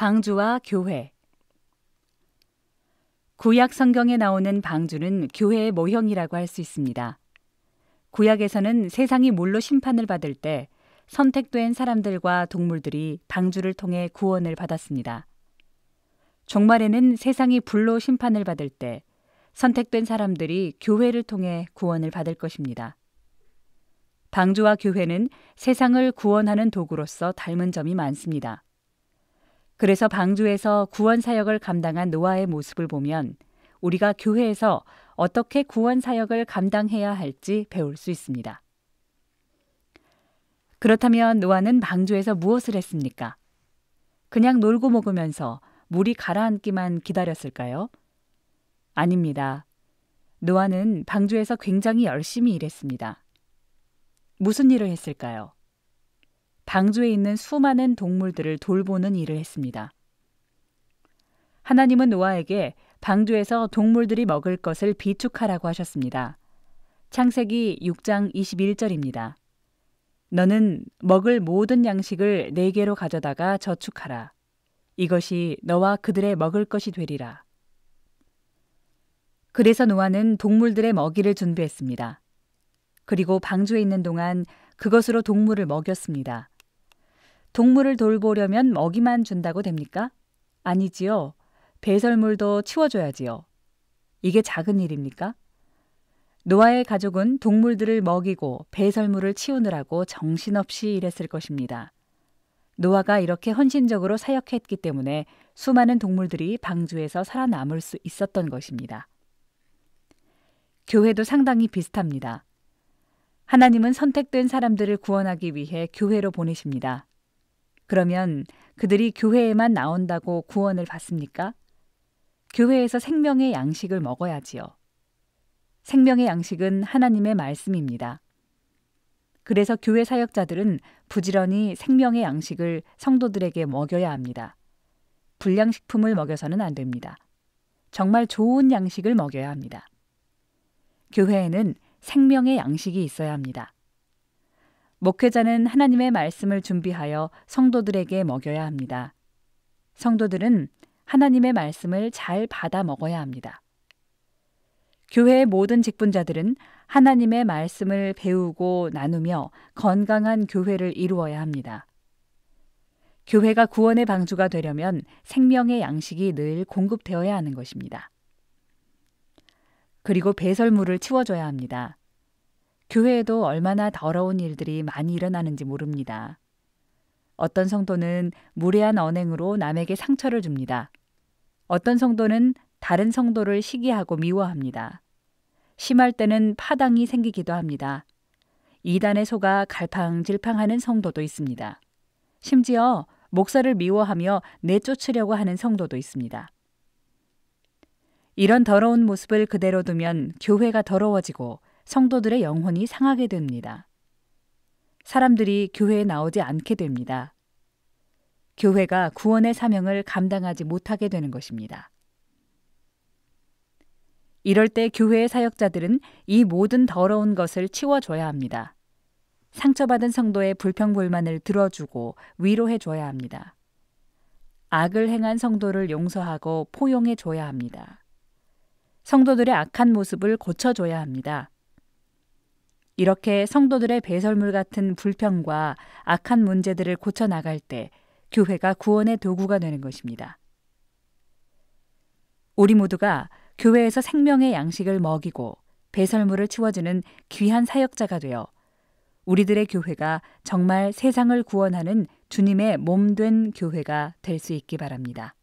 방주와 교회. 구약 성경에 나오는 방주는 교회의 모형이라고 할 수 있습니다. 구약에서는 세상이 물로 심판을 받을 때 선택된 사람들과 동물들이 방주를 통해 구원을 받았습니다. 종말에는 세상이 불로 심판을 받을 때 선택된 사람들이 교회를 통해 구원을 받을 것입니다. 방주와 교회는 세상을 구원하는 도구로서 닮은 점이 많습니다. 그래서 방주에서 구원 사역을 감당한 노아의 모습을 보면 우리가 교회에서 어떻게 구원 사역을 감당해야 할지 배울 수 있습니다. 그렇다면 노아는 방주에서 무엇을 했습니까? 그냥 놀고 먹으면서 물이 가라앉기만 기다렸을까요? 아닙니다. 노아는 방주에서 굉장히 열심히 일했습니다. 무슨 일을 했을까요? 방주에 있는 수많은 동물들을 돌보는 일을 했습니다. 하나님은 노아에게 방주에서 동물들이 먹을 것을 비축하라고 하셨습니다. 창세기 6장 21절입니다. 너는 먹을 모든 양식을 네개로 가져다가 저축하라. 이것이 너와 그들의 먹을 것이 되리라. 그래서 노아는 동물들의 먹이를 준비했습니다. 그리고 방주에 있는 동안 그것으로 동물을 먹였습니다. 동물을 돌보려면 먹이만 준다고 됩니까? 아니지요. 배설물도 치워줘야지요. 이게 작은 일입니까? 노아의 가족은 동물들을 먹이고 배설물을 치우느라고 정신없이 일했을 것입니다. 노아가 이렇게 헌신적으로 사역했기 때문에 수많은 동물들이 방주에서 살아남을 수 있었던 것입니다. 교회도 상당히 비슷합니다. 하나님은 선택된 사람들을 구원하기 위해 교회로 보내십니다. 그러면 그들이 교회에만 나온다고 구원을 받습니까? 교회에서 생명의 양식을 먹어야지요. 생명의 양식은 하나님의 말씀입니다. 그래서 교회 사역자들은 부지런히 생명의 양식을 성도들에게 먹여야 합니다. 불량식품을 먹여서는 안 됩니다. 정말 좋은 양식을 먹여야 합니다. 교회에는 생명의 양식이 있어야 합니다. 목회자는 하나님의 말씀을 준비하여 성도들에게 먹여야 합니다. 성도들은 하나님의 말씀을 잘 받아 먹어야 합니다. 교회의 모든 직분자들은 하나님의 말씀을 배우고 나누며 건강한 교회를 이루어야 합니다. 교회가 구원의 방주가 되려면 생명의 양식이 늘 공급되어야 하는 것입니다. 그리고 배설물을 치워줘야 합니다. 교회에도 얼마나 더러운 일들이 많이 일어나는지 모릅니다. 어떤 성도는 무례한 언행으로 남에게 상처를 줍니다. 어떤 성도는 다른 성도를 시기하고 미워합니다. 심할 때는 파당이 생기기도 합니다. 이단에 속아 갈팡질팡하는 성도도 있습니다. 심지어 목사를 미워하며 내쫓으려고 하는 성도도 있습니다. 이런 더러운 모습을 그대로 두면 교회가 더러워지고 성도들의 영혼이 상하게 됩니다. 사람들이 교회에 나오지 않게 됩니다. 교회가 구원의 사명을 감당하지 못하게 되는 것입니다. 이럴 때 교회의 사역자들은 이 모든 더러운 것을 치워줘야 합니다. 상처받은 성도의 불평불만을 들어주고 위로해줘야 합니다. 악을 행한 성도를 용서하고 포용해줘야 합니다. 성도들의 악한 모습을 고쳐줘야 합니다. 이렇게 성도들의 배설물 같은 불평과 악한 문제들을 고쳐나갈 때 교회가 구원의 도구가 되는 것입니다. 우리 모두가 교회에서 생명의 양식을 먹이고 배설물을 치워주는 귀한 사역자가 되어 우리들의 교회가 정말 세상을 구원하는 주님의 몸된 교회가 될 수 있기 바랍니다.